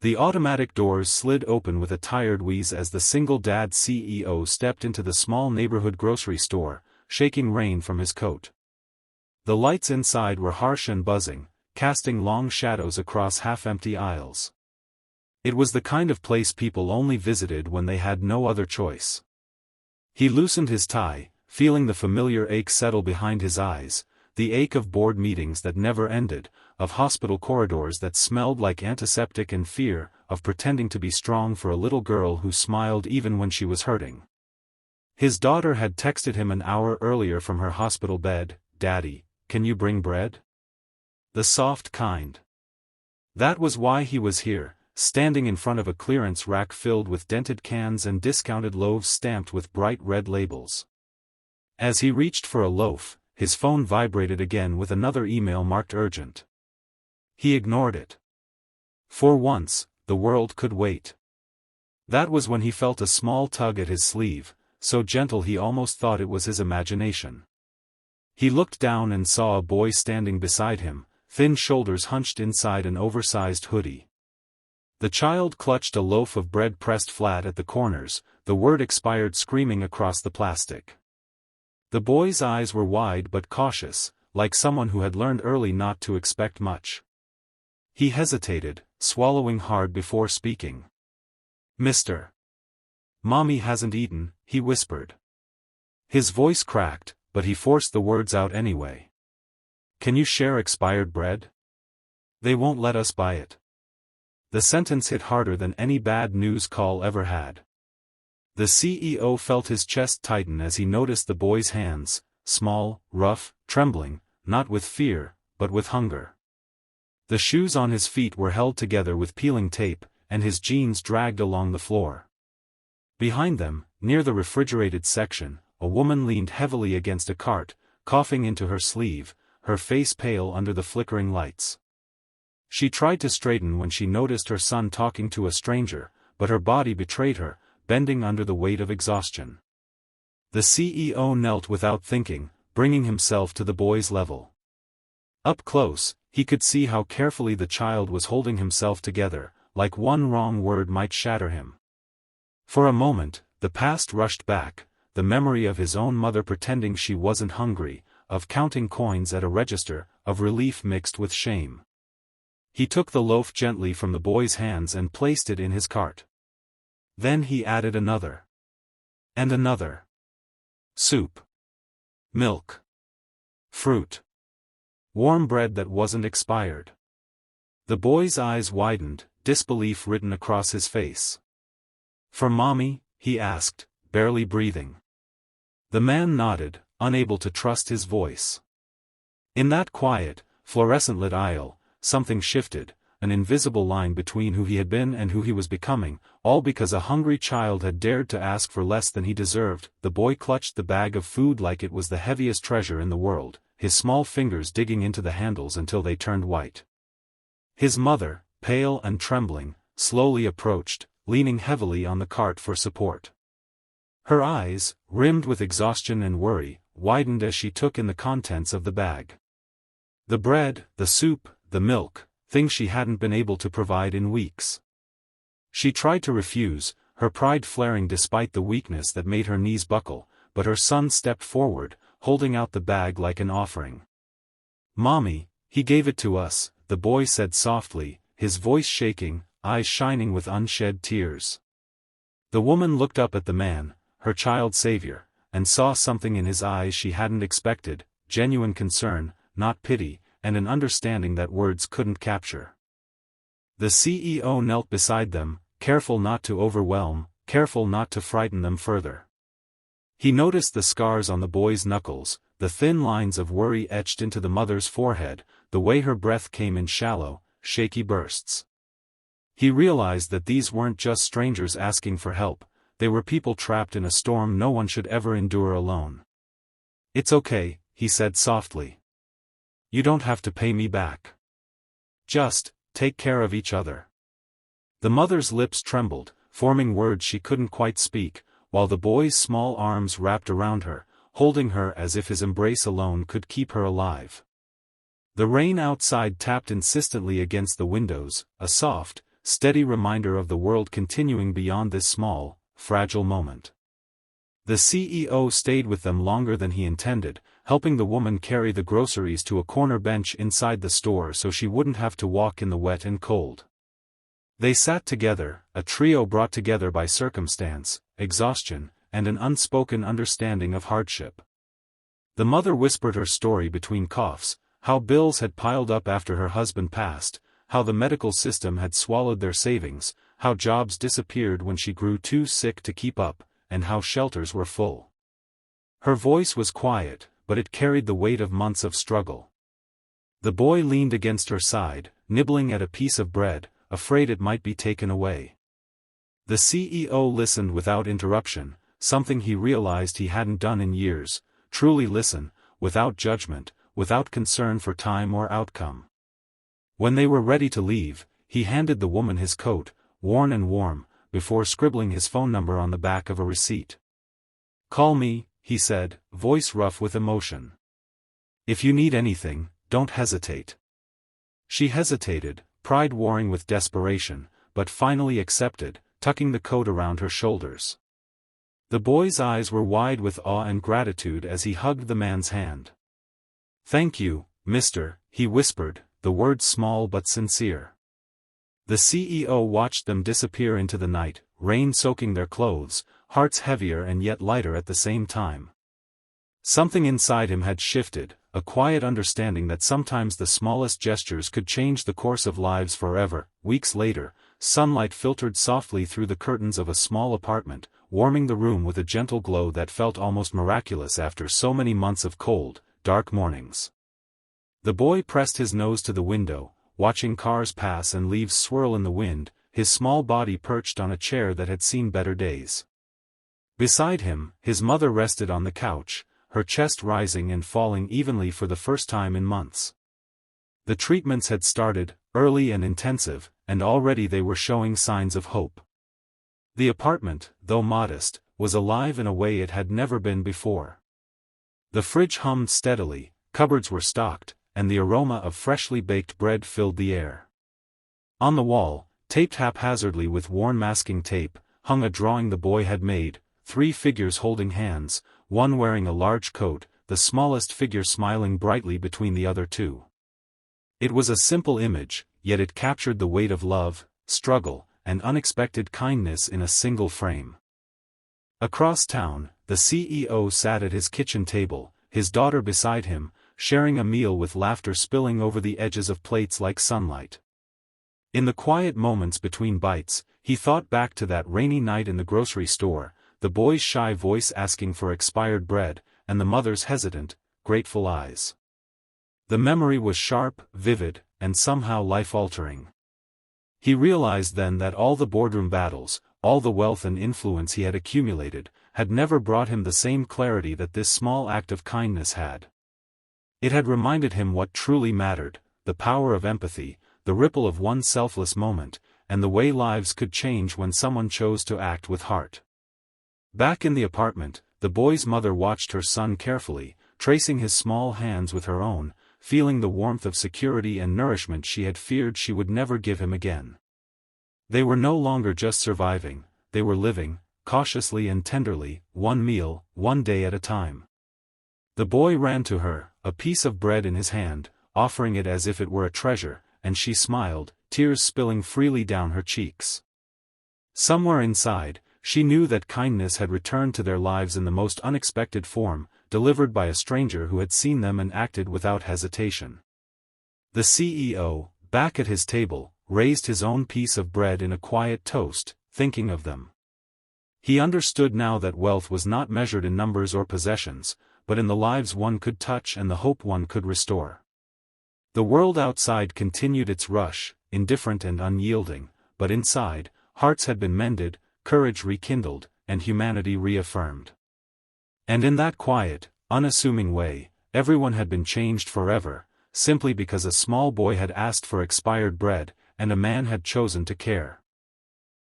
The automatic doors slid open with a tired wheeze as the single-dad CEO stepped into the small neighborhood grocery store, shaking rain from his coat. The lights inside were harsh and buzzing, casting long shadows across half-empty aisles. It was the kind of place people only visited when they had no other choice. He loosened his tie, feeling the familiar ache settle behind his eyes, the ache of board meetings that never ended, of hospital corridors that smelled like antiseptic and fear, of pretending to be strong for a little girl who smiled even when she was hurting. His daughter had texted him an hour earlier from her hospital bed, "Daddy, can you bring bread?" The soft kind. That was why he was here, standing in front of a clearance rack filled with dented cans and discounted loaves stamped with bright red labels. As he reached for a loaf, his phone vibrated again with another email marked urgent. He ignored it. For once, the world could wait. That was when he felt a small tug at his sleeve, so gentle he almost thought it was his imagination. He looked down and saw a boy standing beside him, thin shoulders hunched inside an oversized hoodie. The child clutched a loaf of bread pressed flat at the corners, the word expired screaming across the plastic. The boy's eyes were wide but cautious, like someone who had learned early not to expect much. He hesitated, swallowing hard before speaking. "Mister. Mommy hasn't eaten," he whispered. His voice cracked, but he forced the words out anyway. "Can you share expired bread? They won't let us buy it." The sentence hit harder than any bad news call ever had. The CEO felt his chest tighten as he noticed the boy's hands, small, rough, trembling, not with fear, but with hunger. The shoes on his feet were held together with peeling tape, and his jeans dragged along the floor. Behind them, near the refrigerated section, a woman leaned heavily against a cart, coughing into her sleeve, her face pale under the flickering lights. She tried to straighten when she noticed her son talking to a stranger, but her body betrayed her, bending under the weight of exhaustion. The CEO knelt without thinking, bringing himself to the boy's level. Up close, he could see how carefully the child was holding himself together, like one wrong word might shatter him. For a moment, the past rushed back, the memory of his own mother pretending she wasn't hungry, of counting coins at a register, of relief mixed with shame. He took the loaf gently from the boy's hands and placed it in his cart. Then he added another. And another. Soup. Milk. Fruit. Warm bread that wasn't expired. The boy's eyes widened, disbelief written across his face. "For Mommy?" he asked, barely breathing. The man nodded, unable to trust his voice. In that quiet, fluorescent-lit aisle, something shifted, an invisible line between who he had been and who he was becoming, all because a hungry child had dared to ask for less than he deserved. The boy clutched the bag of food like it was the heaviest treasure in the world, his small fingers digging into the handles until they turned white. His mother, pale and trembling, slowly approached, leaning heavily on the cart for support. Her eyes, rimmed with exhaustion and worry, widened as she took in the contents of the bag. The bread, the soup, the milk, things she hadn't been able to provide in weeks. She tried to refuse, her pride flaring despite the weakness that made her knees buckle, but her son stepped forward, holding out the bag like an offering. "Mommy, he gave it to us," the boy said softly, his voice shaking, eyes shining with unshed tears. The woman looked up at the man, her child savior, and saw something in his eyes she hadn't expected, genuine concern, not pity, and an understanding that words couldn't capture. The CEO knelt beside them, careful not to overwhelm, careful not to frighten them further. He noticed the scars on the boy's knuckles, the thin lines of worry etched into the mother's forehead, the way her breath came in shallow, shaky bursts. He realized that these weren't just strangers asking for help, they were people trapped in a storm no one should ever endure alone. "It's okay," he said softly. "You don't have to pay me back. Just, take care of each other." The mother's lips trembled, forming words she couldn't quite speak, while the boy's small arms wrapped around her, holding her as if his embrace alone could keep her alive. The rain outside tapped insistently against the windows, a soft, steady reminder of the world continuing beyond this small, fragile moment. The CEO stayed with them longer than he intended, helping the woman carry the groceries to a corner bench inside the store so she wouldn't have to walk in the wet and cold. They sat together, a trio brought together by circumstance, exhaustion, and an unspoken understanding of hardship. The mother whispered her story between coughs, how bills had piled up after her husband passed, how the medical system had swallowed their savings, how jobs disappeared when she grew too sick to keep up, and how shelters were full. Her voice was quiet, but it carried the weight of months of struggle. The boy leaned against her side, nibbling at a piece of bread, afraid it might be taken away. The CEO listened without interruption, something he realized he hadn't done in years, truly listen, without judgment, without concern for time or outcome. When they were ready to leave, he handed the woman his coat, worn and warm, before scribbling his phone number on the back of a receipt. "Call me," he said, voice rough with emotion. "If you need anything, don't hesitate." She hesitated, pride warring with desperation, but finally accepted, tucking the coat around her shoulders. The boy's eyes were wide with awe and gratitude as he hugged the man's hand. "Thank you, mister," he whispered, the words small but sincere. The CEO watched them disappear into the night, rain soaking their clothes, hearts heavier and yet lighter at the same time. Something inside him had shifted, a quiet understanding that sometimes the smallest gestures could change the course of lives forever. Weeks later, sunlight filtered softly through the curtains of a small apartment, warming the room with a gentle glow that felt almost miraculous after so many months of cold, dark mornings. The boy pressed his nose to the window, watching cars pass and leaves swirl in the wind, his small body perched on a chair that had seen better days. Beside him, his mother rested on the couch, her chest rising and falling evenly for the first time in months. The treatments had started, early and intensive, and already they were showing signs of hope. The apartment, though modest, was alive in a way it had never been before. The fridge hummed steadily, cupboards were stocked, and the aroma of freshly baked bread filled the air. On the wall, taped haphazardly with worn masking tape, hung a drawing the boy had made, 3 figures holding hands, one wearing a large coat, the smallest figure smiling brightly between the other 2. It was a simple image, yet it captured the weight of love, struggle, and unexpected kindness in a single frame. Across town, the CEO sat at his kitchen table, his daughter beside him, sharing a meal with laughter spilling over the edges of plates like sunlight. In the quiet moments between bites, he thought back to that rainy night in the grocery store, the boy's shy voice asking for expired bread, and the mother's hesitant, grateful eyes. The memory was sharp, vivid, and somehow life-altering. He realized then that all the boardroom battles, all the wealth and influence he had accumulated, had never brought him the same clarity that this small act of kindness had. It had reminded him what truly mattered, the power of empathy, the ripple of one selfless moment, and the way lives could change when someone chose to act with heart. Back in the apartment, the boy's mother watched her son carefully, tracing his small hands with her own, feeling the warmth of security and nourishment she had feared she would never give him again. They were no longer just surviving, they were living, cautiously and tenderly, one meal, one day at a time. The boy ran to her, a piece of bread in his hand, offering it as if it were a treasure, and she smiled, tears spilling freely down her cheeks. Somewhere inside, she knew that kindness had returned to their lives in the most unexpected form, delivered by a stranger who had seen them and acted without hesitation. The CEO, back at his table, raised his own piece of bread in a quiet toast, thinking of them. He understood now that wealth was not measured in numbers or possessions, but in the lives one could touch and the hope one could restore. The world outside continued its rush, indifferent and unyielding, but inside, hearts had been mended, courage rekindled, and humanity reaffirmed. And in that quiet, unassuming way, everyone had been changed forever, simply because a small boy had asked for expired bread, and a man had chosen to care.